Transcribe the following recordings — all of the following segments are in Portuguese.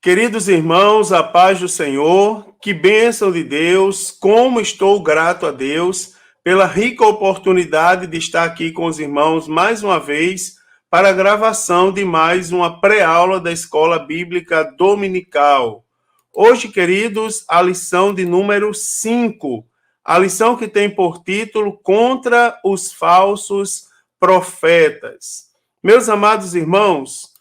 Queridos irmãos, a paz do Senhor, que bênção de Deus, como estou grato a Deus pela rica oportunidade de estar aqui com os irmãos mais uma vez para a gravação de mais uma pré-aula da Escola Bíblica Dominical. Hoje, queridos, a lição de número 5, a lição que tem por título Contra os Falsos Profetas. Meus amados irmãos,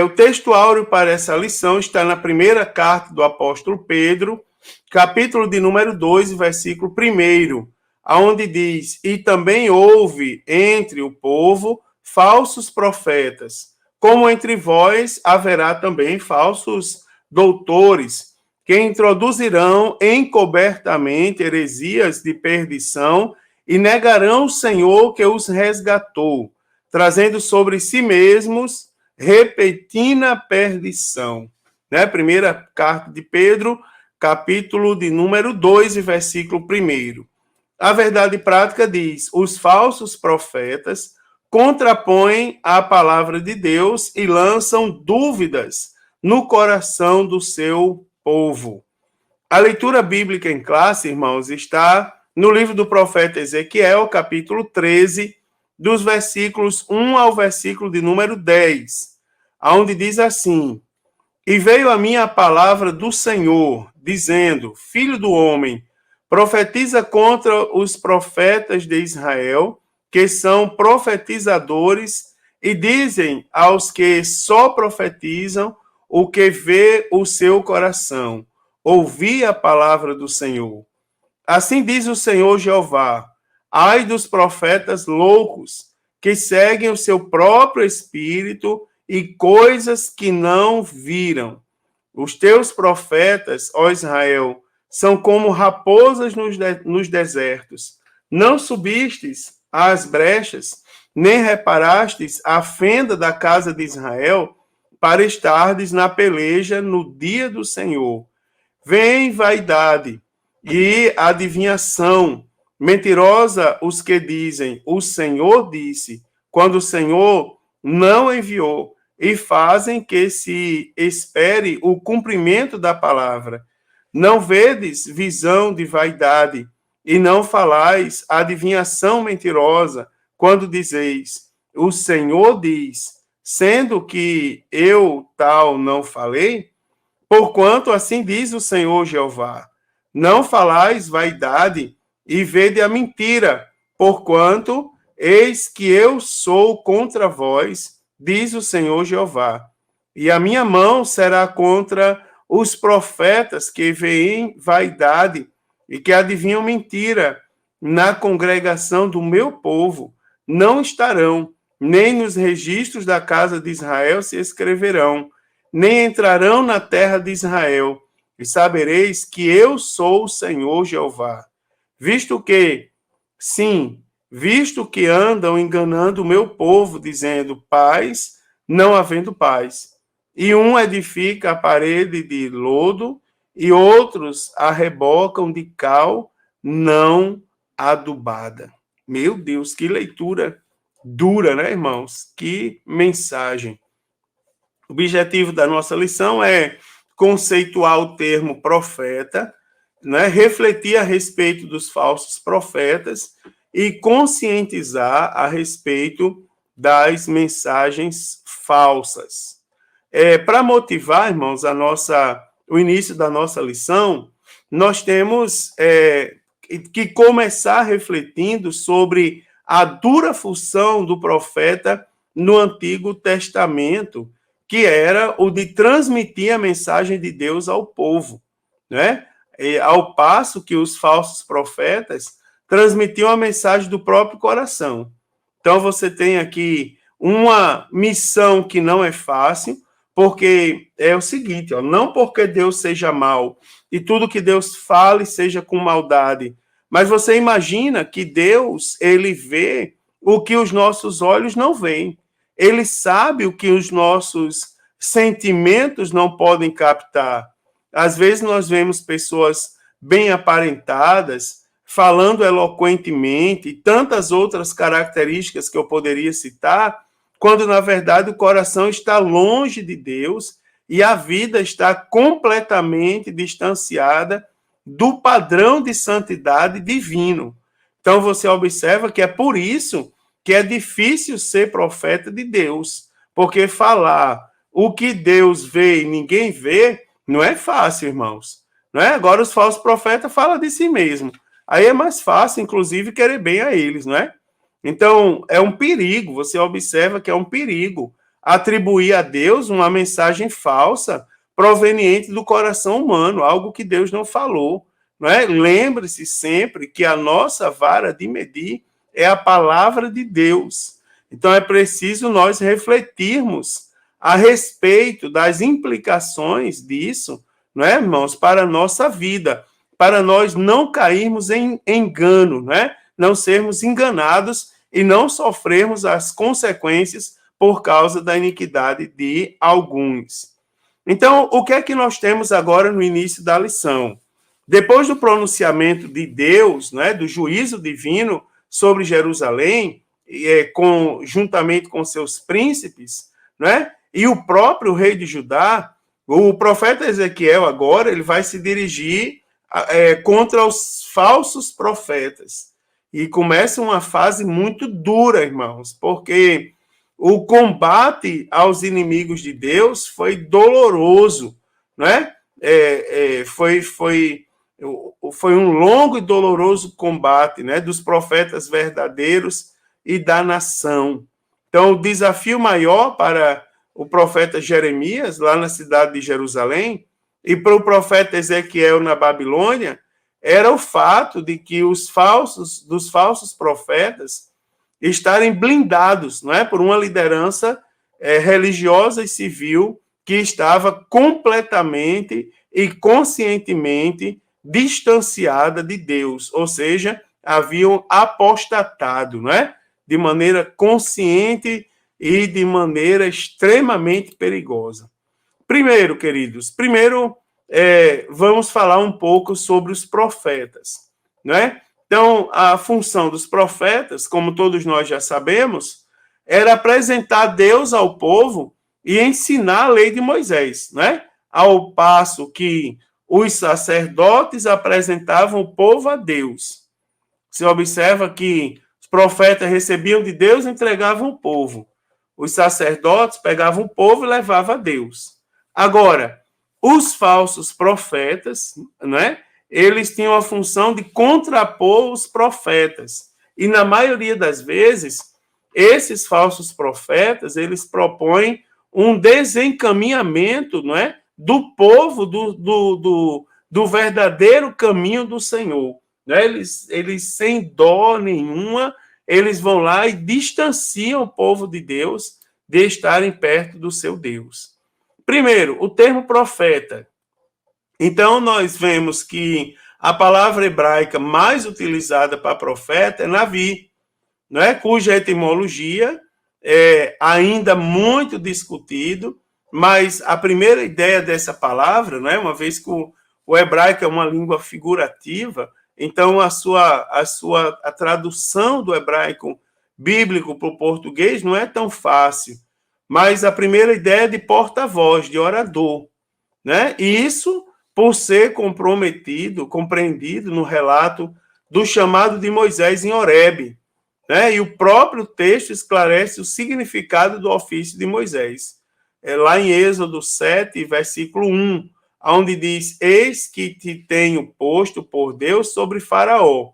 o texto áureo para essa lição está na primeira carta do apóstolo Pedro, capítulo de número 2, versículo 1, onde diz: E também houve entre o povo falsos profetas, como entre vós haverá também falsos doutores, que introduzirão encobertamente heresias de perdição e negarão o Senhor que os resgatou, trazendo sobre si mesmos repentina perdição. Né? Primeira carta de Pedro, capítulo de número 2, versículo 1. A verdade prática diz: os falsos profetas contrapõem a palavra de Deus e lançam dúvidas no coração do seu povo. A leitura bíblica em classe, irmãos, está no livro do profeta Ezequiel, capítulo 13, dos versículos 1 ao versículo de número 10, onde diz assim: E veio a mim a palavra do Senhor, dizendo: Filho do homem, profetiza contra os profetas de Israel, que são profetizadores, e dizem aos que só profetizam o que vê o seu coração. Ouvi a palavra do Senhor. Assim diz o Senhor Jeová: ai dos profetas loucos, que seguem o seu próprio espírito e coisas que não viram. Os teus profetas, ó Israel, são como raposas nos desertos. Não subistes às brechas, nem reparastes a fenda da casa de Israel, para estardes na peleja no dia do Senhor. Vem vaidade e adivinhação, mentirosa os que dizem: o Senhor disse, quando o Senhor não enviou, e fazem que se espere o cumprimento da palavra. Não vedes visão de vaidade, e não falais adivinhação mentirosa, quando dizeis: o Senhor diz, sendo que eu tal não falei? Porquanto assim diz o Senhor Jeová: não falais vaidade e vede a mentira, porquanto eis que eu sou contra vós, diz o Senhor Jeová. E a minha mão será contra os profetas que veem vaidade e que adivinham mentira. Na congregação do meu povo não estarão, nem nos registros da casa de Israel se escreverão, nem entrarão na terra de Israel, e sabereis que eu sou o Senhor Jeová. Visto que andam enganando o meu povo, dizendo paz, não havendo paz. E um edifica a parede de lodo, e outros a rebocam de cal não adubada. Meu Deus, que leitura dura, né, irmãos? Que mensagem. O objetivo da nossa lição é conceituar o termo profeta, né, refletir a respeito dos falsos profetas e conscientizar a respeito das mensagens falsas. Para motivar, irmãos, o início da nossa lição, nós temos que começar refletindo sobre a dura função do profeta no Antigo Testamento, que era o de transmitir a mensagem de Deus ao povo, né? Ao passo que os falsos profetas transmitiam a mensagem do próprio coração. Então, você tem aqui uma missão que não é fácil, porque é o seguinte, não porque Deus seja mau e tudo que Deus fale seja com maldade, mas você imagina que Deus, ele vê o que os nossos olhos não veem. Ele sabe o que os nossos sentimentos não podem captar. Às vezes nós vemos pessoas bem aparentadas, falando eloquentemente, e tantas outras características que eu poderia citar, quando na verdade o coração está longe de Deus e a vida está completamente distanciada do padrão de santidade divino. Então você observa que é por isso que é difícil ser profeta de Deus, porque falar o que Deus vê e ninguém vê não é fácil, irmãos. Não é? Agora os falsos profetas falam de si mesmo. Aí é mais fácil, inclusive, querer bem a eles, não é? Então, é um perigo, você observa que é um perigo atribuir a Deus uma mensagem falsa proveniente do coração humano, algo que Deus não falou. Não é? Lembre-se sempre que a nossa vara de medir é a palavra de Deus. Então, é preciso nós refletirmos a respeito das implicações disso, não é, irmãos, para a nossa vida, para nós não cairmos em engano, não é? Não sermos enganados e não sofrermos as consequências por causa da iniquidade de alguns. Então, o que é que nós temos agora no início da lição? Depois do pronunciamento de Deus, né, do juízo divino sobre Jerusalém, juntamente com seus príncipes, né, e o próprio rei de Judá, o profeta Ezequiel agora ele vai se dirigir contra os falsos profetas. E começa uma fase muito dura, irmãos, porque o combate aos inimigos de Deus foi doloroso, né? Foi um longo e doloroso combate, né, dos profetas verdadeiros e da nação. Então, o desafio maior para o profeta Jeremias, lá na cidade de Jerusalém, e para o profeta Ezequiel na Babilônia, era o fato de que dos falsos profetas estarem blindados, não é, por uma liderança religiosa e civil que estava completamente e conscientemente distanciada de Deus, ou seja, haviam apostatado, não é? De maneira consciente e de maneira extremamente perigosa. Primeiro, queridos, vamos falar um pouco sobre os profetas, não é? Então, a função dos profetas, como todos nós já sabemos, era apresentar Deus ao povo e ensinar a lei de Moisés, né? Ao passo que os sacerdotes apresentavam o povo a Deus. Você observa que os profetas recebiam de Deus e entregavam o povo. Os sacerdotes pegavam o povo e levavam a Deus. Agora, os falsos profetas, né? Eles tinham a função de contrapor os profetas. E, na maioria das vezes, esses falsos profetas, eles propõem um desencaminhamento, não é, do povo do verdadeiro caminho do Senhor. Né? Eles, sem dó nenhuma, eles vão lá e distanciam o povo de Deus de estarem perto do seu Deus. Primeiro, o termo profeta. Então, nós vemos que a palavra hebraica mais utilizada para profeta é Navi, não é? Cuja etimologia é ainda muito discutido, mas a primeira ideia dessa palavra, não é? Uma vez que o hebraico é uma língua figurativa, então a tradução do hebraico bíblico para o português não é tão fácil, mas a primeira ideia é de porta-voz, de orador, né? E isso por ser compreendido no relato do chamado de Moisés em Horebe, né? E o próprio texto esclarece o significado do ofício de Moisés. Lá em Êxodo 7, versículo 1, onde diz: Eis que te tenho posto por Deus sobre Faraó,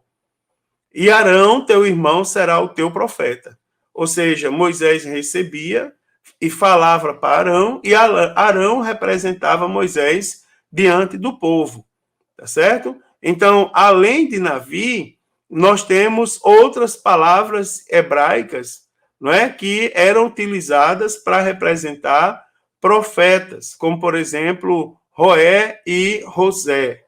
e Arão, teu irmão, será o teu profeta. Ou seja, Moisés recebia e falava para Arão, e Arão representava Moisés diante do povo, tá certo? Então, além de Navi, nós temos outras palavras hebraicas, não é, que eram utilizadas para representar profetas, como por exemplo, Roé e José,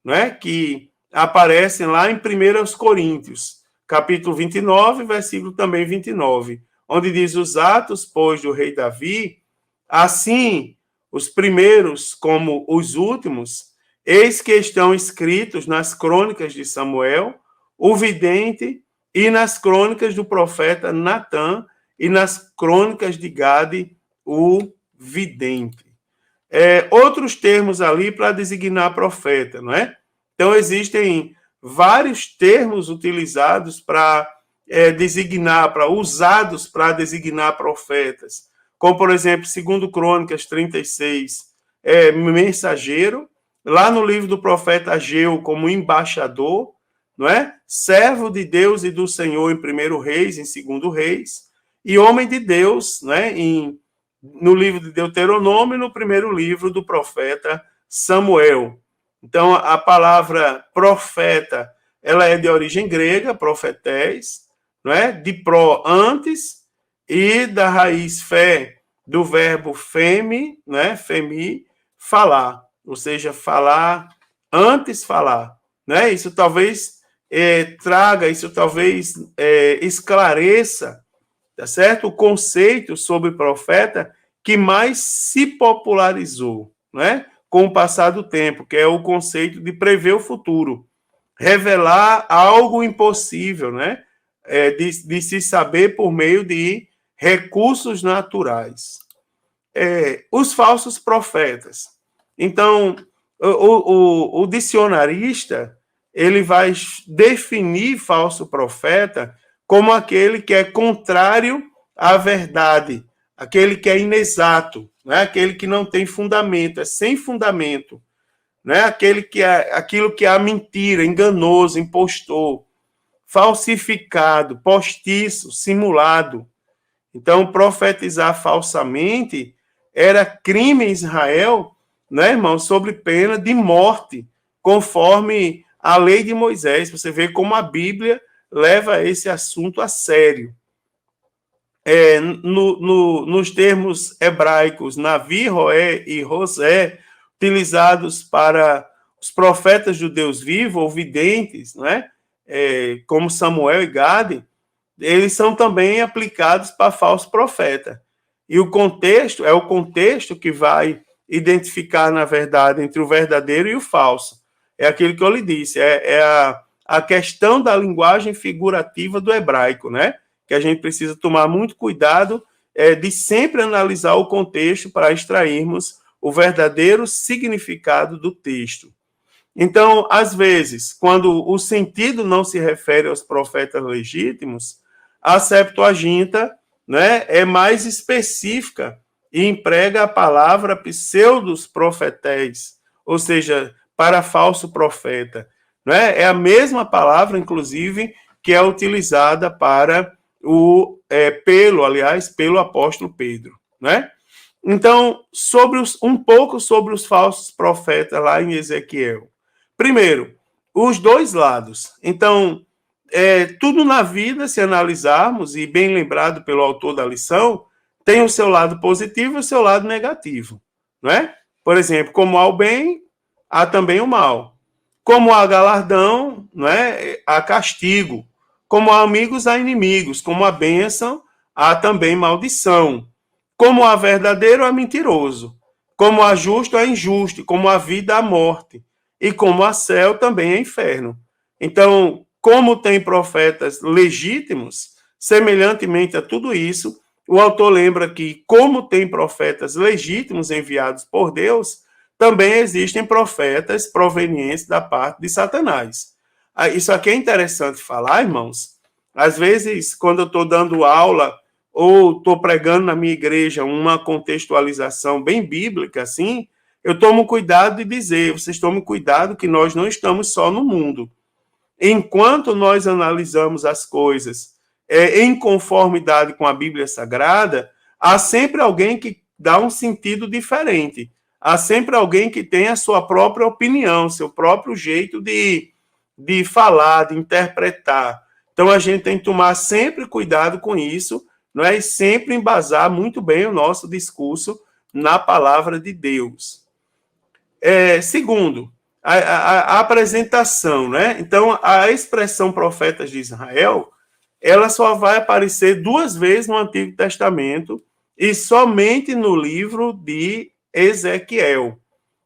não é, que aparecem lá em 1 Coríntios, capítulo 29, versículo também 29, onde diz: os atos, pois, do rei Davi, assim os primeiros como os últimos, eis que estão escritos nas crônicas de Samuel, o vidente, e nas crônicas do profeta Natã, e nas crônicas de Gade, o vidente. outros termos ali para designar profeta, não é? Então, existem vários termos utilizados para usados para designar profetas, como, por exemplo, segundo Crônicas 36, mensageiro, lá no livro do profeta Ageu, como embaixador, não é? Servo de Deus e do Senhor em 1 Reis, em 2 Reis, e homem de Deus, né, no livro de Deuteronômio, no primeiro livro do profeta Samuel. Então, a palavra profeta, ela é de origem grega, profetés, não é? De pro, antes, e da raiz fé, do verbo femi, né? Femi, falar, ou seja, falar, antes falar, né? Isso talvez esclareça, tá certo? O conceito sobre profeta que mais se popularizou, né? Com o passar do tempo, que é o conceito de prever o futuro, revelar algo impossível, né? De se saber por meio de recursos naturais. Os falsos profetas. Então, o dicionarista, ele vai definir falso profeta como aquele que é contrário à verdade, aquele que é inexato, né? Aquele que não tem fundamento, é sem fundamento, né? Aquilo que é a mentira, enganoso, impostor, falsificado, postiço, simulado. Então, profetizar falsamente era crime em Israel, né, irmão, sob pena de morte, conforme a lei de Moisés. Você vê como a Bíblia leva esse assunto a sério. Nos termos hebraicos, Navi, Roé e Rosé, utilizados para os profetas do Deus vivo, ou videntes, né, como Samuel e Gade, eles são também aplicados para falso profeta. E o contexto é o contexto que vai identificar, na verdade, entre o verdadeiro e o falso. É aquilo que eu lhe disse, a questão da linguagem figurativa do hebraico, né? Que a gente precisa tomar muito cuidado de sempre analisar o contexto para extrairmos o verdadeiro significado do texto. Então, às vezes, quando o sentido não se refere aos profetas legítimos, a Septuaginta, né, é mais específica e emprega a palavra pseudos profetés, ou seja, para falso profeta. Né? É a mesma palavra, inclusive, que é utilizada para pelo apóstolo Pedro. Né? Então, um pouco sobre os falsos profetas lá em Ezequiel. Primeiro, os dois lados. Então, tudo na vida, se analisarmos, e bem lembrado pelo autor da lição, tem o seu lado positivo e o seu lado negativo. Não é? Por exemplo, como há o bem, há também o mal. Como há galardão, não é? Há castigo. Como há amigos, há inimigos. Como há bênção, há também maldição. Como há verdadeiro, há mentiroso. Como há justo, há injusto. Como há vida, há morte. E como há céu, também há inferno. Então, como tem profetas legítimos, semelhantemente a tudo isso, o autor lembra que, como tem profetas legítimos enviados por Deus, também existem profetas provenientes da parte de Satanás. Isso aqui é interessante falar, irmãos. Às vezes, quando eu estou dando aula ou estou pregando na minha igreja uma contextualização bem bíblica, assim, eu tomo cuidado de dizer, vocês tomem cuidado que nós não estamos só no mundo. Enquanto nós analisamos as coisas em conformidade com a Bíblia Sagrada, há sempre alguém que dá um sentido diferente. Há sempre alguém que tem a sua própria opinião, seu próprio jeito de falar, de interpretar. Então, a gente tem que tomar sempre cuidado com isso, não é? E sempre embasar muito bem o nosso discurso na palavra de Deus. Segundo, a apresentação, né? Então, a expressão profetas de Israel, ela só vai aparecer 2 vezes no Antigo Testamento e somente no livro de Ezequiel.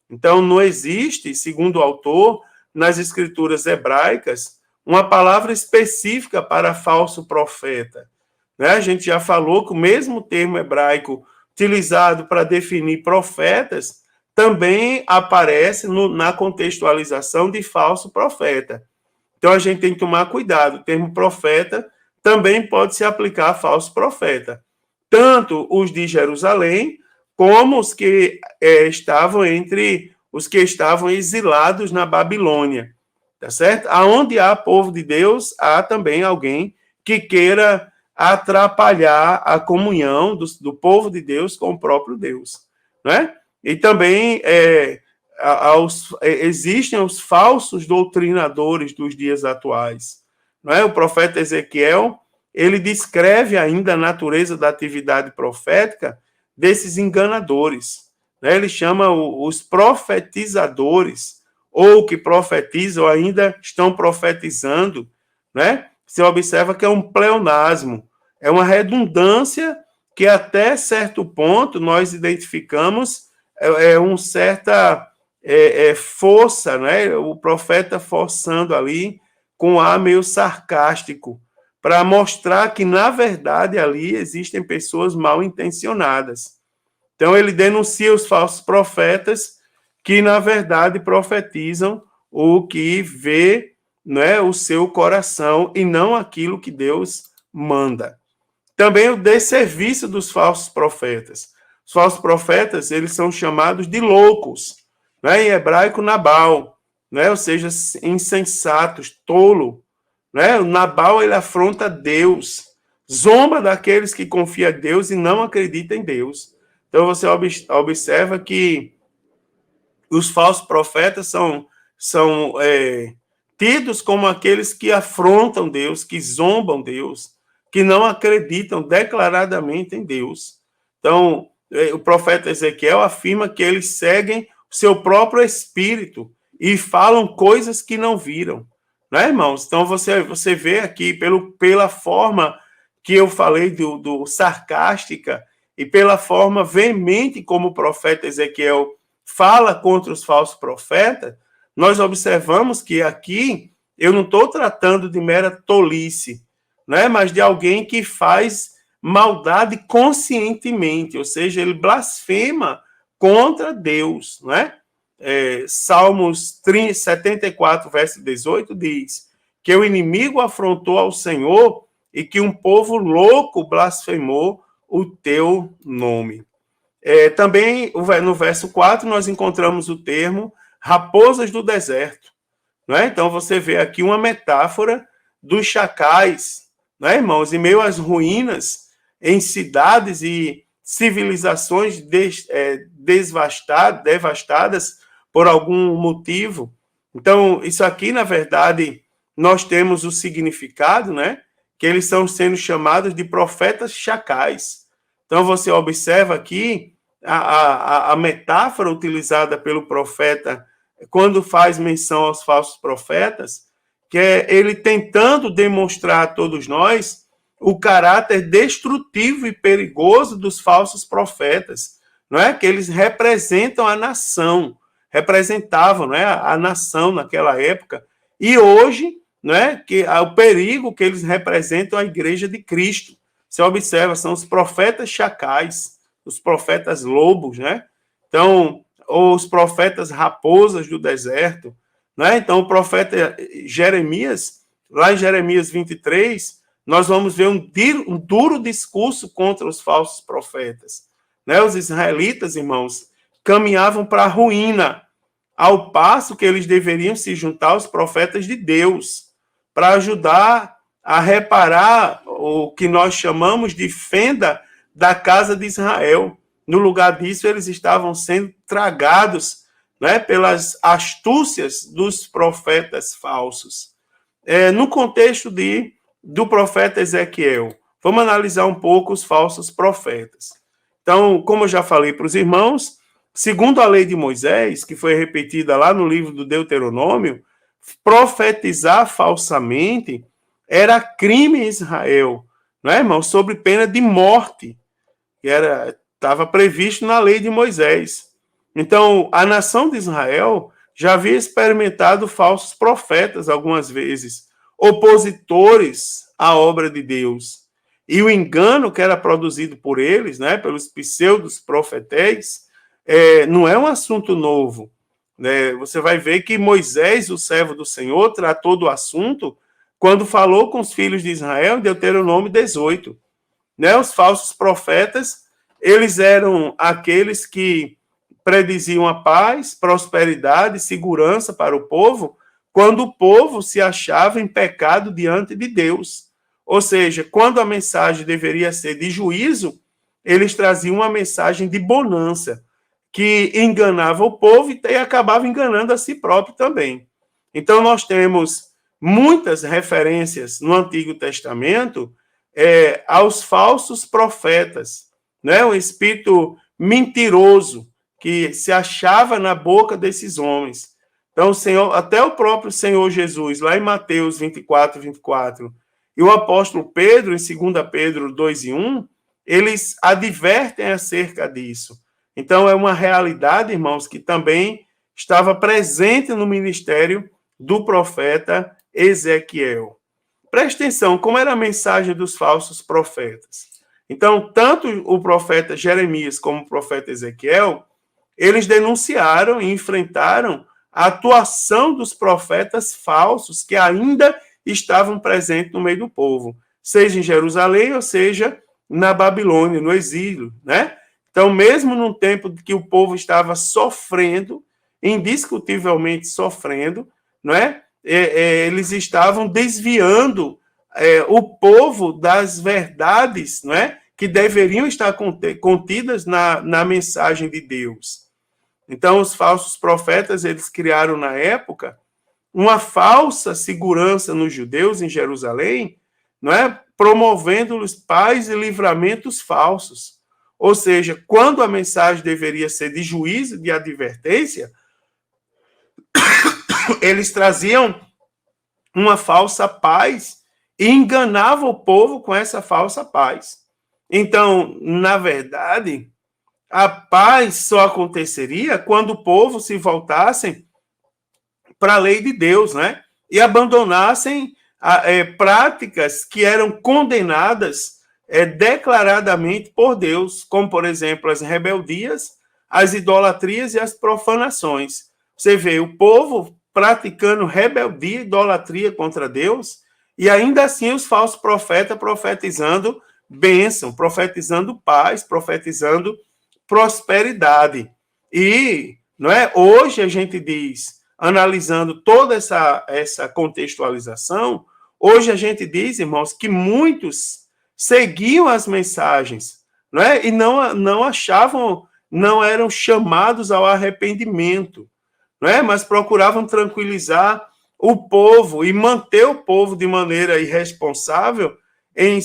Então, não existe, segundo o autor, nas escrituras hebraicas, uma palavra específica para falso profeta. Né? A gente já falou que o mesmo termo hebraico utilizado para definir profetas também aparece na contextualização de falso profeta. Então a gente tem que tomar cuidado. O termo profeta também pode se aplicar a falso profeta. Tanto os de Jerusalém, como os que estavam entre os que estavam exilados na Babilônia. Tá certo? Aonde há povo de Deus, há também alguém que queira atrapalhar a comunhão do povo de Deus com o próprio Deus, né? E também existem os falsos doutrinadores dos dias atuais, não é? O profeta Ezequiel, ele descreve ainda a natureza da atividade profética desses enganadores, né? Ele chama os profetizadores, ou que profetizam, ainda estão profetizando, né? Você observa que é um pleonasmo, é uma redundância que até certo ponto nós identificamos uma certa força, né? O profeta forçando ali com um ar meio sarcástico, para mostrar que, na verdade, ali existem pessoas mal intencionadas. Então, ele denuncia os falsos profetas que, na verdade, profetizam o que vê, né, o seu coração e não aquilo que Deus manda. Também o desserviço dos falsos profetas. Os falsos profetas, eles são chamados de loucos, né, em hebraico, Nabal, né, ou seja, insensatos, tolo. Né? O Nabal, ele afronta Deus, zomba daqueles que confiam em Deus e não acreditam em Deus. Então, você observa que os falsos profetas são tidos como aqueles que afrontam Deus, que zombam Deus, que não acreditam declaradamente em Deus. Então, o profeta Ezequiel afirma que eles seguem o seu próprio espírito e falam coisas que não viram. Né, irmãos? Então, você vê aqui, pela forma que eu falei do sarcástica e pela forma veemente como o profeta Ezequiel fala contra os falsos profetas, nós observamos que aqui eu não estou tratando de mera tolice, né, mas de alguém que faz maldade conscientemente, ou seja, ele blasfema contra Deus, né? Salmos 74, verso 18, diz que o inimigo afrontou ao Senhor e que um povo louco blasfemou o teu nome. Também, no verso 4, nós encontramos o termo raposas do deserto. Né? Então, você vê aqui uma metáfora dos chacais, né, irmãos? Em meio às ruínas, em cidades e civilizações devastadas por algum motivo. Então, isso aqui, na verdade, nós temos o significado, né? Que eles estão sendo chamados de profetas chacais. Então, você observa aqui a metáfora utilizada pelo profeta quando faz menção aos falsos profetas, que é ele tentando demonstrar a todos nós o caráter destrutivo e perigoso dos falsos profetas, não é? Que eles representam a nação, representavam, não é, a nação naquela época, e hoje, não é, que o perigo que eles representam a igreja de Cristo. Você observa, são os profetas chacais, os profetas lobos, né? Então, ou os profetas raposas do deserto, né? Então, o profeta Jeremias, lá em Jeremias 23, nós vamos ver um duro discurso contra os falsos profetas, né? Os israelitas, irmãos, caminhavam para a ruína, ao passo que eles deveriam se juntar aos profetas de Deus, para ajudar a reparar o que nós chamamos de fenda da casa de Israel. No lugar disso, eles estavam sendo tragados, né, pelas astúcias dos profetas falsos. No contexto do profeta Ezequiel, vamos analisar um pouco os falsos profetas. Então, como eu já falei para os irmãos, segundo a lei de Moisés, que foi repetida lá no livro do Deuteronômio, profetizar falsamente era crime em Israel, não é, irmão? Sob pena de morte, que estava previsto na lei de Moisés. Então, a nação de Israel já havia experimentado falsos profetas algumas vezes, opositores à obra de Deus. E o engano que era produzido por eles, né, pelos pseudos profetéis, não é um assunto novo, né? Você vai ver que Moisés, o servo do Senhor, tratou do assunto quando falou com os filhos de Israel em Deuteronômio 18. Né? Os falsos profetas, eles eram aqueles que prediziam a paz, prosperidade, segurança para o povo, quando o povo se achava em pecado diante de Deus. Ou seja, quando a mensagem deveria ser de juízo, eles traziam uma mensagem de bonança, que enganava o povo e acabava enganando a si próprio também. Então, nós temos muitas referências no Antigo Testamento aos falsos profetas, né? Um espírito mentiroso que se achava na boca desses homens. Então, o Senhor, até o próprio Senhor Jesus, lá em Mateus 24, 24, e o apóstolo Pedro, em 2 Pedro 2 e 1, eles advertem acerca disso. Então, é uma realidade, irmãos, que também estava presente no ministério do profeta Ezequiel. Preste atenção, como era a mensagem dos falsos profetas. Então, tanto o profeta Jeremias como o profeta Ezequiel, eles denunciaram e enfrentaram a atuação dos profetas falsos que ainda estavam presentes no meio do povo, seja em Jerusalém ou seja na Babilônia, no exílio, né? Então, mesmo num tempo que o povo estava sofrendo, indiscutivelmente sofrendo, não é? Eles estavam desviando o povo das verdades, não é? Que deveriam estar contidas na mensagem de Deus. Então, os falsos profetas, eles criaram na época uma falsa segurança nos judeus em Jerusalém, não é? Promovendo-lhes paz e livramentos falsos. Ou seja, quando a mensagem deveria ser de juízo, de advertência, eles traziam uma falsa paz e enganavam o povo com essa falsa paz. Então, na verdade, a paz só aconteceria quando o povo se voltasse para a lei de Deus, né? E abandonassem práticas que eram condenadas declaradamente por Deus, como, por exemplo, as rebeldias, as idolatrias e as profanações. Você vê o povo praticando rebeldia e idolatria contra Deus, e ainda assim os falsos profetas profetizando bênção, profetizando paz, profetizando prosperidade. E não é, hoje a gente diz, analisando toda essa contextualização, hoje a gente diz, irmãos, que muitos seguiam as mensagens, não é? E não achavam, não eram chamados ao arrependimento, não é? Mas procuravam tranquilizar o povo e manter o povo de maneira irresponsável em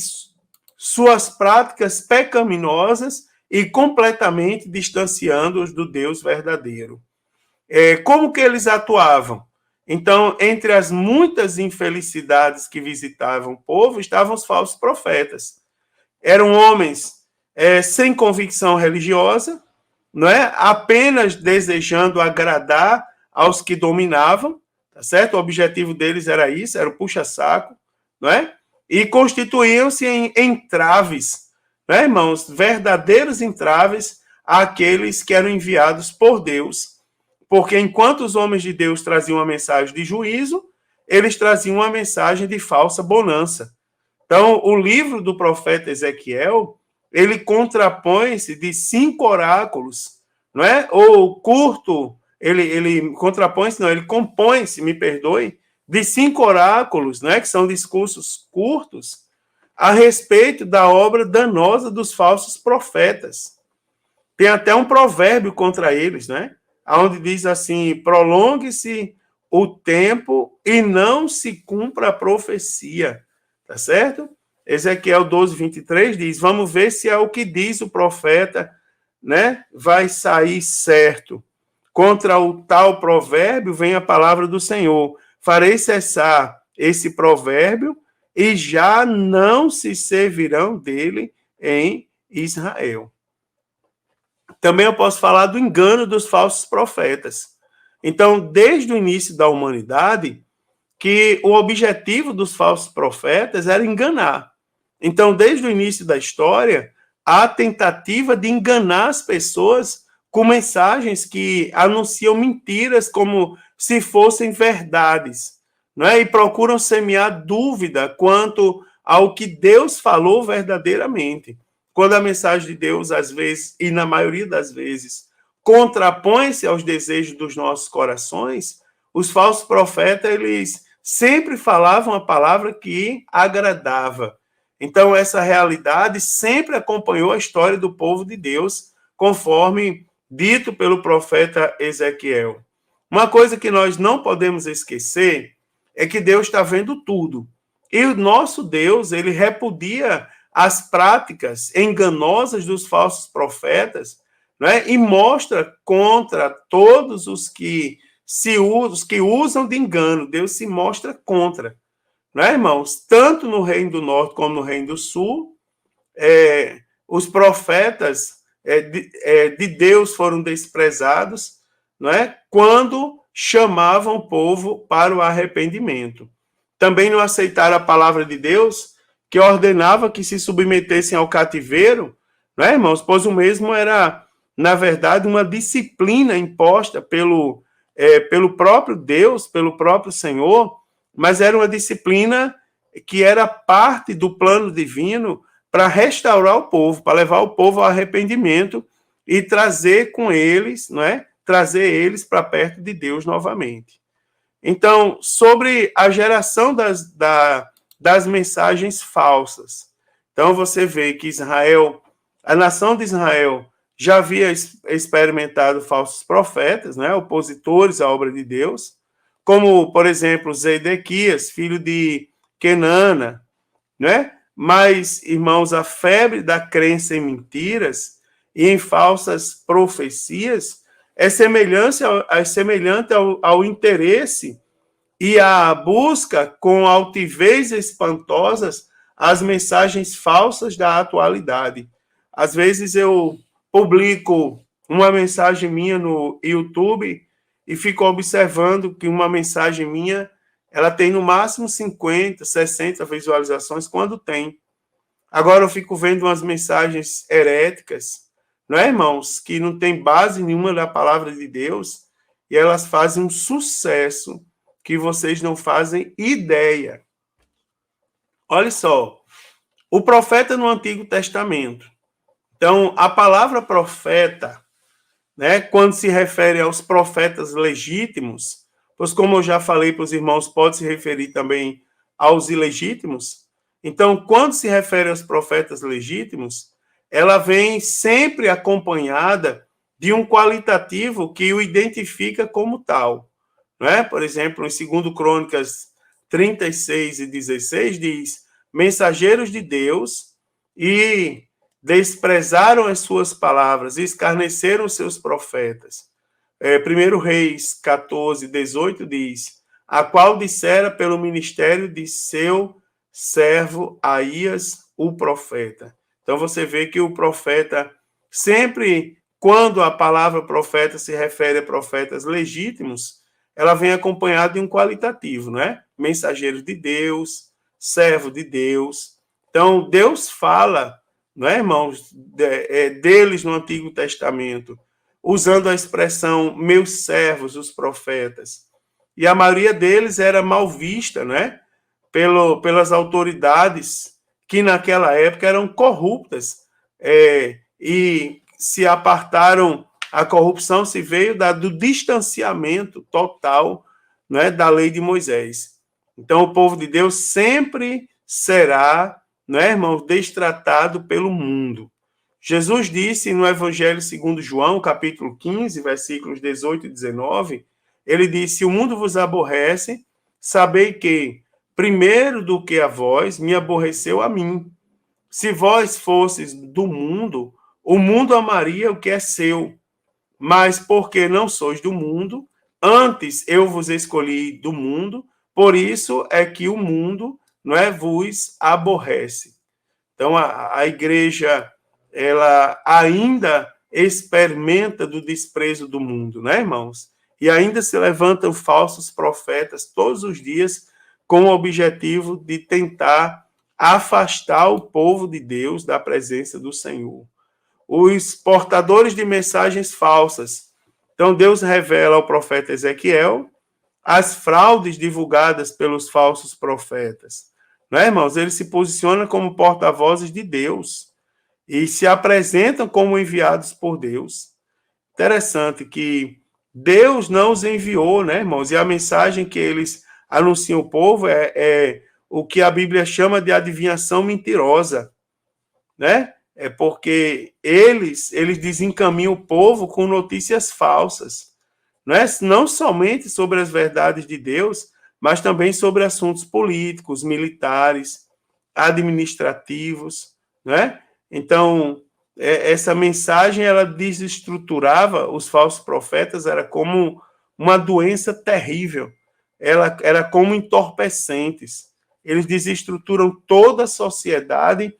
suas práticas pecaminosas e completamente distanciando-os do Deus verdadeiro. Como que eles atuavam? Então, entre as muitas infelicidades que visitavam o povo, estavam os falsos profetas. Eram homens sem convicção religiosa, não é? Apenas desejando agradar aos que dominavam, tá certo? O objetivo deles era isso, era o puxa-saco, não é? E constituíam-se em entraves, né, irmãos? Verdadeiros entraves àqueles que eram enviados por Deus. Porque enquanto os homens de Deus traziam uma mensagem de juízo, eles traziam uma mensagem de falsa bonança. Então, o livro do profeta Ezequiel, ele contrapõe-se de 5 oráculos, não é? Ou curto, ele contrapõe-se, não, ele compõe-se, me perdoe, de 5 oráculos, não é? Que são discursos curtos, a respeito da obra danosa dos falsos profetas. Tem até um provérbio contra eles, né? Onde diz assim: prolongue-se o tempo e não se cumpra a profecia. Tá certo? Ezequiel 12, 23 diz: vamos ver se é o que diz o profeta, né? Vai sair certo. Contra o tal provérbio vem a palavra do Senhor: farei cessar esse provérbio e já não se servirão dele em Israel. Também eu posso falar do engano dos falsos profetas. Então, desde o início da humanidade, que o objetivo dos falsos profetas era enganar. Então, desde o início da história, há a tentativa de enganar as pessoas com mensagens que anunciam mentiras como se fossem verdades, não é? E procuram semear dúvida quanto ao que Deus falou verdadeiramente. Quando a mensagem de Deus, às vezes, e na maioria das vezes, contrapõe-se aos desejos dos nossos corações, os falsos profetas, eles sempre falavam a palavra que agradava. Então, essa realidade sempre acompanhou a história do povo de Deus, conforme dito pelo profeta Ezequiel. Uma coisa que nós não podemos esquecer é que Deus está vendo tudo. E o nosso Deus, ele repudia as práticas enganosas dos falsos profetas, né? E mostra contra todos os que usam de engano. Deus se mostra contra, né, irmãos? Tanto no Reino do Norte como no Reino do Sul, os profetas de Deus foram desprezados, não é? Quando chamavam o povo para o arrependimento. Também não aceitaram a palavra de Deus, que ordenava que se submetessem ao cativeiro, não é, irmãos? Pois o mesmo era, na verdade, uma disciplina imposta pelo próprio Deus, pelo próprio Senhor, mas era uma disciplina que era parte do plano divino para restaurar o povo, para levar o povo ao arrependimento e trazer com eles, não é? Trazer eles para perto de Deus novamente. Então, sobre a geração das mensagens falsas. Então, você vê que Israel, a nação de Israel, já havia experimentado falsos profetas, né, opositores à obra de Deus, como, por exemplo, Zedequias, filho de Kenana, né? Mas, irmãos, a febre da crença em mentiras e em falsas profecias é semelhante ao interesse e à busca com altivez espantosas as mensagens falsas da atualidade. Às vezes eu publico uma mensagem minha no YouTube e fico observando que uma mensagem minha ela tem no máximo 50, 60 visualizações, quando tem. Agora eu fico vendo umas mensagens heréticas, não é, irmãos? Que não tem base nenhuma da palavra de Deus, e elas fazem um sucesso que vocês não fazem ideia. Olha só, o profeta no Antigo Testamento. Então, a palavra profeta, né, quando se refere aos profetas legítimos, pois como eu já falei para os irmãos, pode se referir também aos ilegítimos. Então, quando se refere aos profetas legítimos, ela vem sempre acompanhada de um qualitativo que o identifica como tal. Né? Por exemplo, em 2 Crônicas 36 e 16 diz: mensageiros de Deus, e desprezaram as suas palavras, e escarneceram os seus profetas. 1 Reis 14, 18 diz: a qual dissera pelo ministério de seu servo Aías, o profeta. Então você vê que o profeta, sempre quando a palavra profeta se refere a profetas legítimos, ela vem acompanhada de um qualitativo, não é? Mensageiro de Deus, servo de Deus. Então Deus fala, não é, irmãos, deles no Antigo Testamento, usando a expressão meus servos, os profetas. E a maioria deles era mal vista, né? Pelas autoridades que naquela época eram corruptas, e se apartaram, a corrupção se veio do distanciamento total, né, da lei de Moisés. Então o povo de Deus sempre será, né, irmão, destratado pelo mundo. Jesus disse no Evangelho segundo João, capítulo 15, versículos 18 e 19, ele disse: o mundo vos aborrece, sabei que, primeiro do que a vós, me aborreceu a mim. Se vós fosseis do mundo, o mundo amaria o que é seu. Mas porque não sois do mundo, antes eu vos escolhi do mundo, por isso é que o mundo, não é, vos aborrece. Então a igreja, ela ainda experimenta do desprezo do mundo, né, irmãos? E ainda se levantam falsos profetas todos os dias com o objetivo de tentar afastar o povo de Deus da presença do Senhor. os portadores de mensagens falsas. Então, Deus revela ao profeta Ezequiel as fraudes divulgadas pelos falsos profetas. Não é, irmãos? Eles se posicionam como porta-vozes de Deus e se apresentam como enviados por Deus. Interessante que Deus não os enviou, né, irmãos? E a mensagem que eles anunciam ao povo é o que a Bíblia chama de adivinhação mentirosa, né? É porque eles desencaminham o povo com notícias falsas, não somente sobre as verdades de Deus, mas também sobre assuntos políticos, militares, administrativos, né? Então, essa mensagem, ela desestruturava os falsos profetas, era como uma doença terrível, ela era como entorpecentes. Eles desestruturam toda a sociedade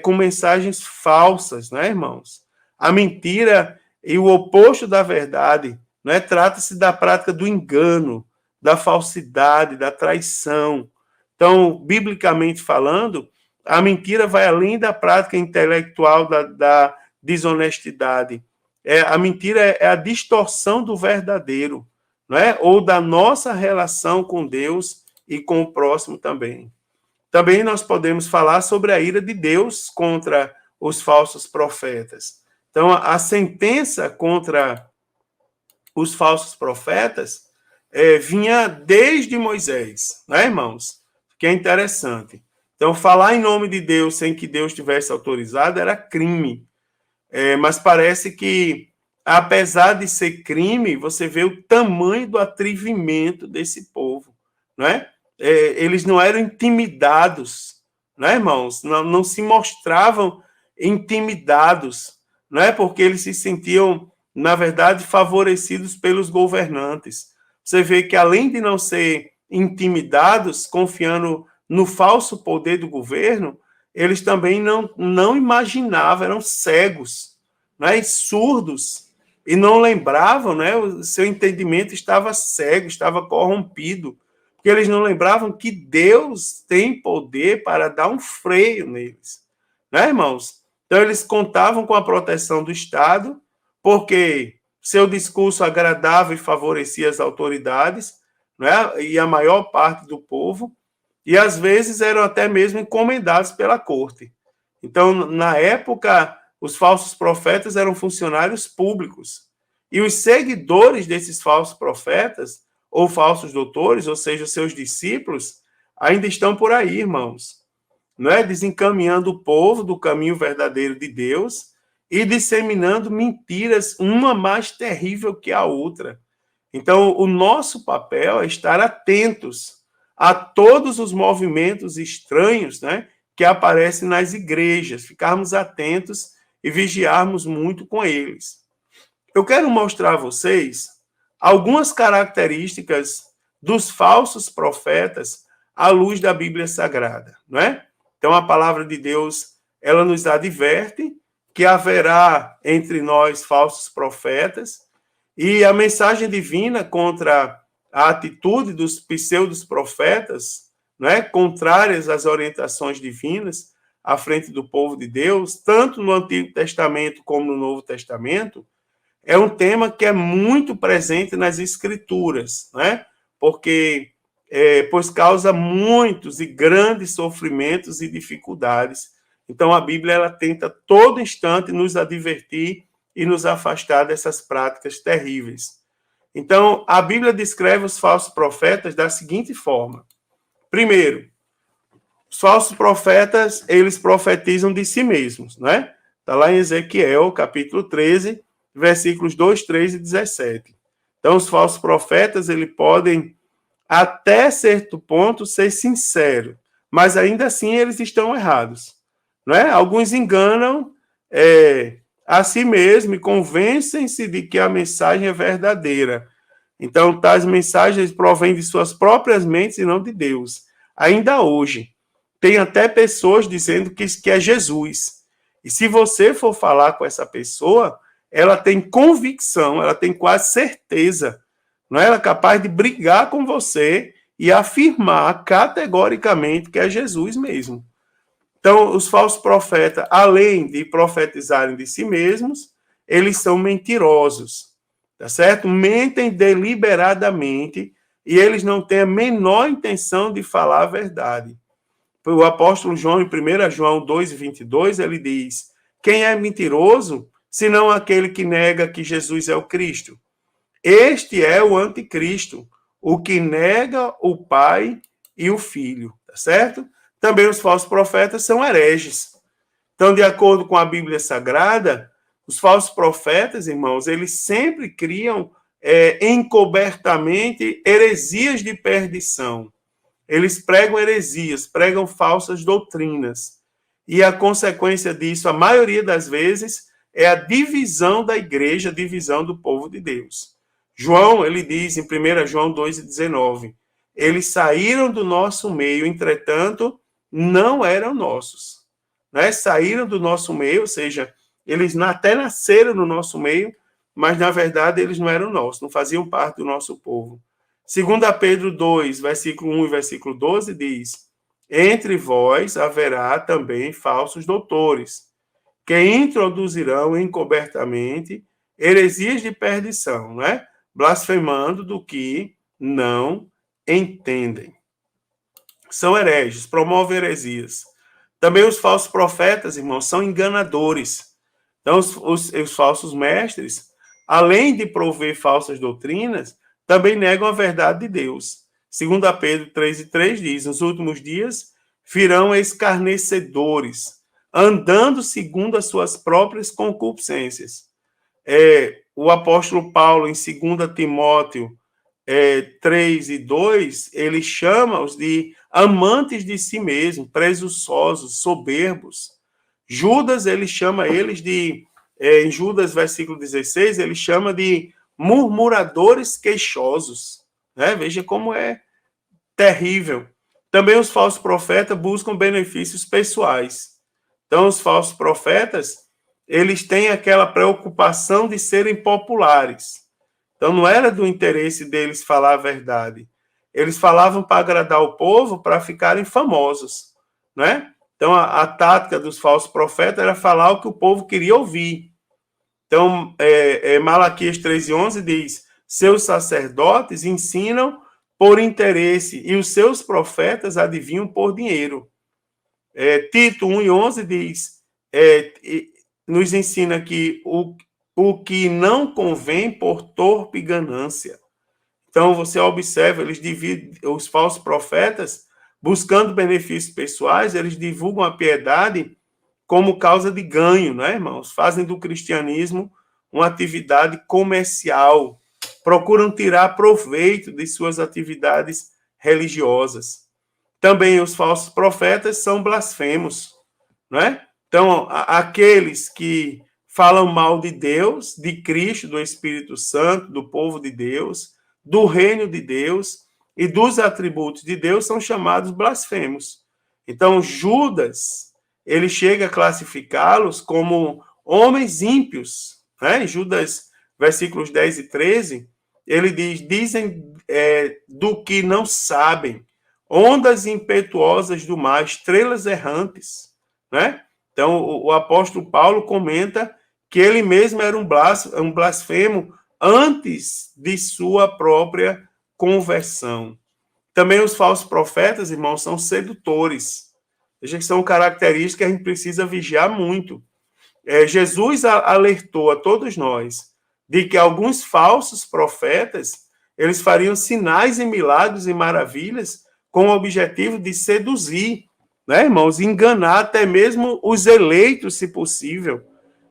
com mensagens falsas, né, irmãos? A mentira e o oposto da verdade, né? Trata-se da prática do engano, da falsidade, da traição. Então, biblicamente falando, a mentira vai além da prática intelectual da desonestidade. A mentira é a distorção do verdadeiro, não é? Ou da nossa relação com Deus e com o próximo também. Também nós podemos falar sobre a ira de Deus contra os falsos profetas. Então, a sentença contra os falsos profetas vinha desde Moisés, né, irmãos? Que é interessante. Então, falar em nome de Deus sem que Deus tivesse autorizado era crime. Mas parece que, apesar de ser crime, você vê o tamanho do atrevimento desse povo, não é? Eles não eram intimidados, né, irmãos? Não se mostravam intimidados, não é? Porque eles se sentiam, na verdade, favorecidos pelos governantes. Você vê que, além de não ser intimidados, confiando no falso poder do governo, eles também não imaginavam, eram cegos, né, e surdos, e não lembravam, né, o seu entendimento estava cego, estava corrompido, porque eles não lembravam que Deus tem poder para dar um freio neles, né, irmãos? Então, eles contavam com a proteção do Estado, porque seu discurso agradava e favorecia as autoridades, né, e a maior parte do povo, e às vezes eram até mesmo encomendados pela corte. Então, na época, os falsos profetas eram funcionários públicos. E os seguidores desses falsos profetas, ou falsos doutores, ou seja, seus discípulos, ainda estão por aí, irmãos, não é? Desencaminhando o povo do caminho verdadeiro de Deus e disseminando mentiras, uma mais terrível que a outra. Então, o nosso papel é estar atentos a todos os movimentos estranhos, né, que aparecem nas igrejas, ficarmos atentos e vigiarmos muito com eles. Eu quero mostrar a vocês algumas características dos falsos profetas à luz da Bíblia Sagrada, não é? Então, a palavra de Deus, ela nos adverte que haverá entre nós falsos profetas, e a mensagem divina contra a atitude dos pseudos profetas, né, contrárias às orientações divinas à frente do povo de Deus, tanto no Antigo Testamento como no Novo Testamento, é um tema que é muito presente nas Escrituras, né? Porque pois causa muitos e grandes sofrimentos e dificuldades. Então, a Bíblia, ela tenta todo instante nos advertir e nos afastar dessas práticas terríveis. Então, a Bíblia descreve os falsos profetas da seguinte forma. Primeiro, os falsos profetas, eles profetizam de si mesmos, né? Está lá em Ezequiel, capítulo 13, versículos 2, 3 e 17. Então, os falsos profetas, eles podem, até certo ponto, ser sinceros, mas ainda assim eles estão errados, não é? Alguns enganam a si mesmo e convencem-se de que a mensagem é verdadeira. Então, tais mensagens provêm de suas próprias mentes e não de Deus. Ainda hoje, tem até pessoas dizendo que é Jesus. E se você for falar com essa pessoa, ela tem convicção, ela tem quase certeza, não é? Ela é capaz de brigar com você e afirmar categoricamente que é Jesus mesmo. Então, os falsos profetas, além de profetizarem de si mesmos, eles são mentirosos, tá certo? Mentem deliberadamente e eles não têm a menor intenção de falar a verdade. O apóstolo João, em 1 João 2,22, ele diz: quem é mentiroso, senão aquele que nega que Jesus é o Cristo? Este é o anticristo, o que nega o Pai e o Filho, tá certo? Também os falsos profetas são hereges. Então, de acordo com a Bíblia Sagrada, os falsos profetas, irmãos, eles sempre criam encobertamente heresias de perdição. Eles pregam heresias, pregam falsas doutrinas. E a consequência disso, a maioria das vezes, é a divisão da igreja, a divisão do povo de Deus. João, ele diz em 1 João 2,19, eles saíram do nosso meio, entretanto, não eram nossos. Né? Saíram do nosso meio, ou seja, eles até nasceram no nosso meio, mas na verdade eles não eram nossos, não faziam parte do nosso povo. 2 Pedro 2, versículo 1 e versículo 12 diz: entre vós haverá também falsos doutores, que introduzirão encobertamente heresias de perdição, né? Blasfemando do que não entendem. São hereges, promovem heresias. Também os falsos profetas, irmãos, são enganadores. Então, os falsos mestres, além de prover falsas doutrinas, também negam a verdade de Deus. 2 Pedro 3,3 diz: nos últimos dias virão escarnecedores, andando segundo as suas próprias concupiscências. O apóstolo Paulo, em 2 Timóteo 3:2, ele chama-os de amantes de si mesmo, presunçosos, soberbos. Judas, ele chama eles de, em Judas, versículo 16, ele chama de murmuradores queixosos. Né? Veja como é terrível. Também os falsos profetas buscam benefícios pessoais. Então, os falsos profetas, eles têm aquela preocupação de serem populares. Então, não era do interesse deles falar a verdade. Eles falavam para agradar o povo, para ficarem famosos, né? Então, a tática dos falsos profetas era falar o que o povo queria ouvir. Então, Malaquias 13:11 diz: seus sacerdotes ensinam por interesse e os seus profetas adivinham por dinheiro. Tito 1:11 diz, nos ensina que o que não convém por torpe ganância. Então, você observa, eles dividem, os falsos profetas, buscando benefícios pessoais, eles divulgam a piedade como causa de ganho, né, irmãos? Fazem do cristianismo uma atividade comercial, procuram tirar proveito de suas atividades religiosas. Também os falsos profetas são blasfemos, né? Então, aqueles que falam mal de Deus, de Cristo, do Espírito Santo, do povo de Deus, do reino de Deus e dos atributos de Deus são chamados blasfemos. Então, Judas, ele chega a classificá-los como homens ímpios, né? Em Judas, versículos 10 e 13, ele diz, dizem do que não sabem, ondas impetuosas do mar, estrelas errantes, né? Então, o apóstolo Paulo comenta que ele mesmo era um blasfemo antes de sua própria conversão. Também os falsos profetas, irmãos, são sedutores. Veja que são características que a gente precisa vigiar muito. Jesus alertou a todos nós de que alguns falsos profetas, eles fariam sinais e milagres e maravilhas com o objetivo de seduzir, né, irmãos? Enganar até mesmo os eleitos, se possível.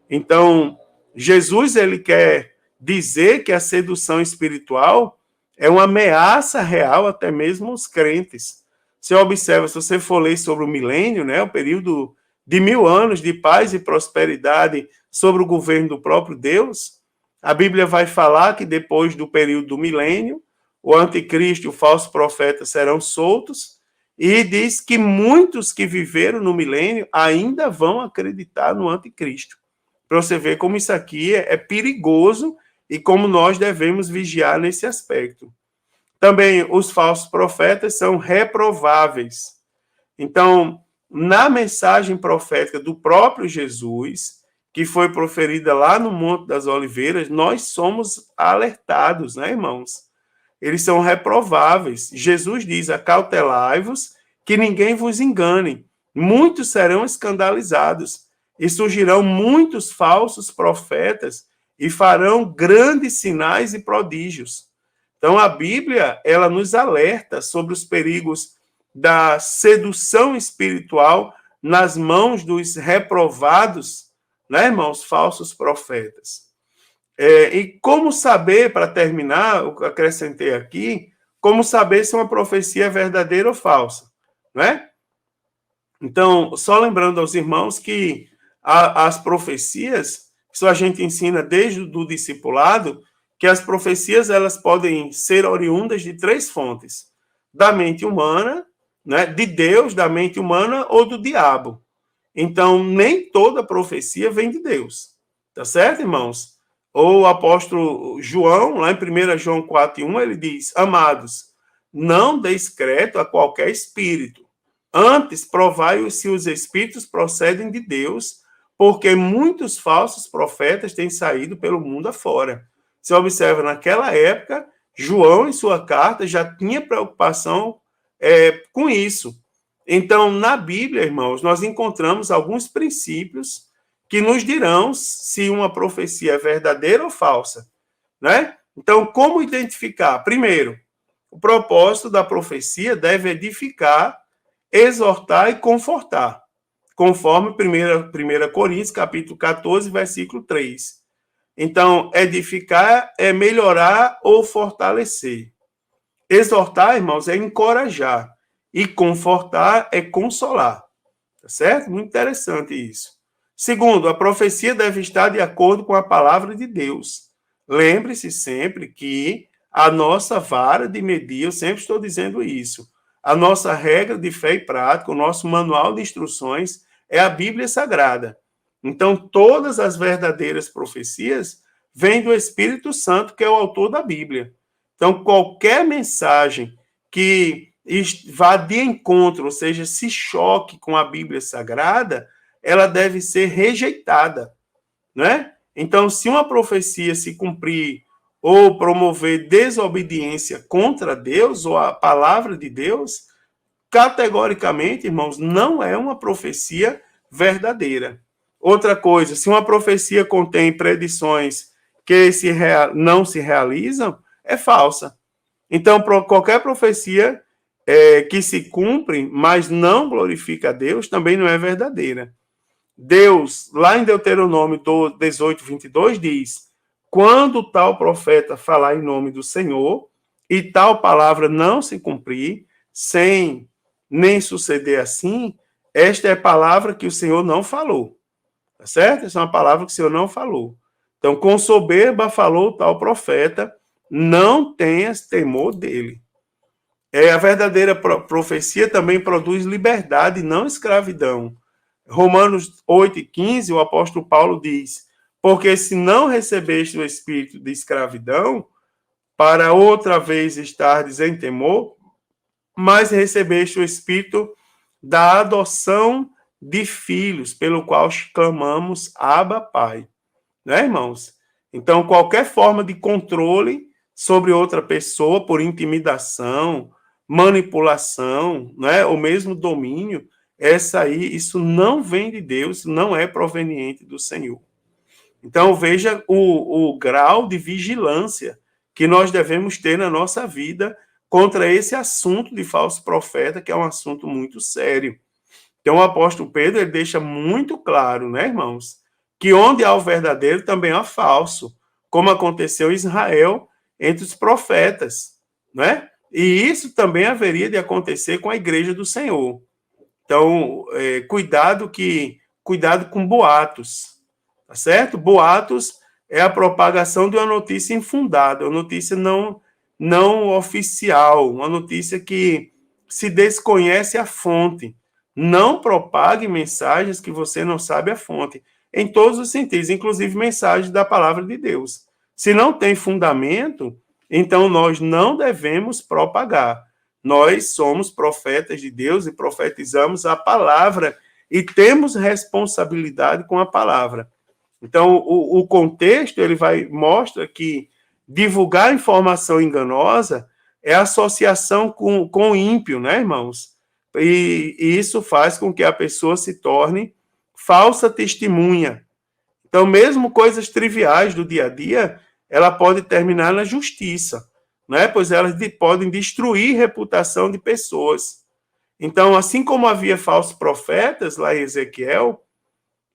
Então, Jesus, ele quer dizer que a sedução espiritual é uma ameaça real até mesmo aos crentes. Você observa, se você for ler sobre o milênio, né, o período de 1000 anos de paz e prosperidade sobre o governo do próprio Deus, a Bíblia vai falar que depois do período do milênio, o anticristo e o falso profeta serão soltos, e diz que muitos que viveram no milênio ainda vão acreditar no anticristo. Para você ver como isso aqui é perigoso e como nós devemos vigiar nesse aspecto. Também os falsos profetas são reprováveis. Então, na mensagem profética do próprio Jesus, que foi proferida lá no Monte das Oliveiras, nós somos alertados, né, irmãos? Eles são reprováveis. Jesus diz: acautelai-vos, que ninguém vos engane. Muitos serão escandalizados, e surgirão muitos falsos profetas, e farão grandes sinais e prodígios. Então, a Bíblia, ela nos alerta sobre os perigos da sedução espiritual nas mãos dos reprovados, né, irmãos, falsos profetas. E como saber, para terminar, eu acrescentei aqui, como saber se uma profecia é verdadeira ou falsa, né? Então, só lembrando aos irmãos que as profecias, isso a gente ensina desde o discipulado, que as profecias elas podem ser oriundas de 3 fontes: da mente humana, né, de Deus, da mente humana ou do diabo. Então, nem toda profecia vem de Deus. Tá certo, irmãos? Ou o apóstolo João, lá em 1 João 4:1, ele diz: amados, não deis crédito a qualquer espírito. Antes, provai se os espíritos procedem de Deus, porque muitos falsos profetas têm saído pelo mundo afora. Você observa, naquela época, João, em sua carta, já tinha preocupação com isso. Então, na Bíblia, irmãos, nós encontramos alguns princípios que nos dirão se uma profecia é verdadeira ou falsa, né? Então, como identificar? Primeiro, o propósito da profecia deve edificar, exortar e confortar, conforme 1 Coríntios, capítulo 14, versículo 3. Então, edificar é melhorar ou fortalecer. Exortar, irmãos, é encorajar. E confortar é consolar. Tá certo? Muito interessante isso. Segundo, a profecia deve estar de acordo com a palavra de Deus. Lembre-se sempre que a nossa vara de medir, eu sempre estou dizendo isso, a nossa regra de fé e prática, o nosso manual de instruções é a Bíblia Sagrada. Então, todas as verdadeiras profecias vêm do Espírito Santo, que é o autor da Bíblia. Então, qualquer mensagem que vá de encontro, ou seja, se choque com a Bíblia Sagrada, ela deve ser rejeitada, né? Então, se uma profecia se cumprir ou promover desobediência contra Deus ou a palavra de Deus, categoricamente, irmãos, não é uma profecia verdadeira. Outra coisa, se uma profecia contém predições que não se realizam, é falsa. Então, qualquer profecia que se cumpre, mas não glorifica a Deus, também não é verdadeira. Deus, lá em Deuteronômio 18:22, diz: quando tal profeta falar em nome do Senhor e tal palavra não se cumprir, sem nem suceder assim, esta é a palavra que o Senhor não falou. Tá certo? Essa é uma palavra que o Senhor não falou. Então, com soberba falou tal profeta, não tenhas temor dele. A verdadeira profecia também produz liberdade, não escravidão. Romanos 8:15, o apóstolo Paulo diz: porque se não recebeste o espírito de escravidão, para outra vez estardes em temor, mas recebeste o espírito da adoção de filhos, pelo qual clamamos Abba, Pai. Né, irmãos? Então, qualquer forma de controle sobre outra pessoa por intimidação, manipulação, né, ou mesmo domínio, isso não vem de Deus, não é proveniente do Senhor. Então, veja o grau de vigilância que nós devemos ter na nossa vida contra esse assunto de falso profeta, que é um assunto muito sério. Então, o apóstolo Pedro ele deixa muito claro, né, irmãos, que onde há o verdadeiro também há falso, como aconteceu em Israel entre os profetas, né? E isso também haveria de acontecer com a igreja do Senhor. Então, cuidado com boatos, tá certo? Boatos é a propagação de uma notícia infundada, uma notícia não oficial, uma notícia que se desconhece a fonte. Não propague mensagens que você não sabe a fonte, em todos os sentidos, inclusive mensagens da palavra de Deus. Se não tem fundamento, então nós não devemos propagar. Nós somos profetas de Deus e profetizamos a palavra e temos responsabilidade com a palavra. Então, o contexto, ele mostra que divulgar informação enganosa é associação com o ímpio, né, irmãos? E isso faz com que a pessoa se torne falsa testemunha. Então, mesmo coisas triviais do dia a dia, ela pode terminar na justiça, né? Pois elas podem destruir a reputação de pessoas. Então, assim como havia falsos profetas lá em Ezequiel,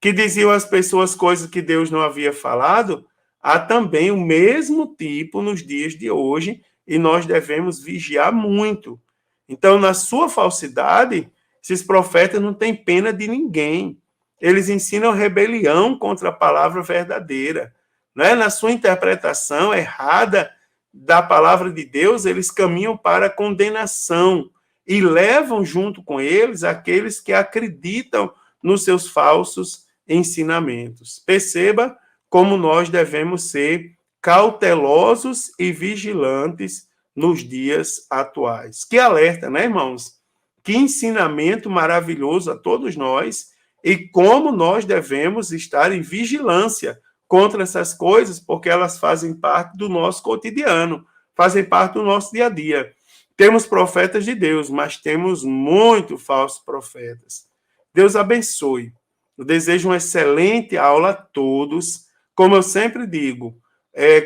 que diziam às pessoas coisas que Deus não havia falado, há também o mesmo tipo nos dias de hoje e nós devemos vigiar muito. Então, na sua falsidade, esses profetas não têm pena de ninguém. Eles ensinam rebelião contra a palavra verdadeira. Né? Na sua interpretação errada da palavra de Deus, eles caminham para a condenação e levam junto com eles aqueles que acreditam nos seus falsos ensinamentos. Perceba como nós devemos ser cautelosos e vigilantes nos dias atuais. Que alerta, né, irmãos? Que ensinamento maravilhoso a todos nós e como nós devemos estar em vigilância contra essas coisas, porque elas fazem parte do nosso cotidiano, fazem parte do nosso dia a dia. Temos profetas de Deus, mas temos muito falsos profetas. Deus abençoe. Eu desejo uma excelente aula a todos. Como eu sempre digo,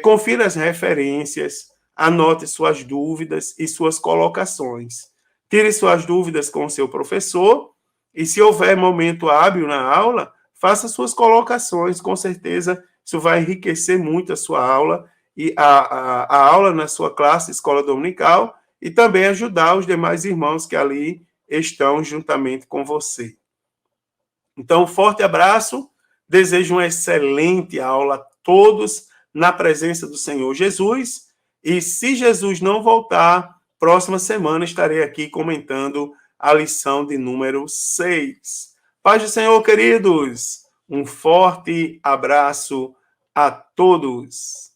confira as referências, anote suas dúvidas e suas colocações. Tire suas dúvidas com o seu professor e, se houver momento hábil na aula, faça suas colocações. Com certeza, isso vai enriquecer muito a sua aula e a aula na sua classe, escola dominical, e também ajudar os demais irmãos que ali estão juntamente com você. Então, um forte abraço, desejo uma excelente aula a todos na presença do Senhor Jesus, e se Jesus não voltar, próxima semana estarei aqui comentando a lição de número 6. Paz do Senhor, queridos, um forte abraço a todos.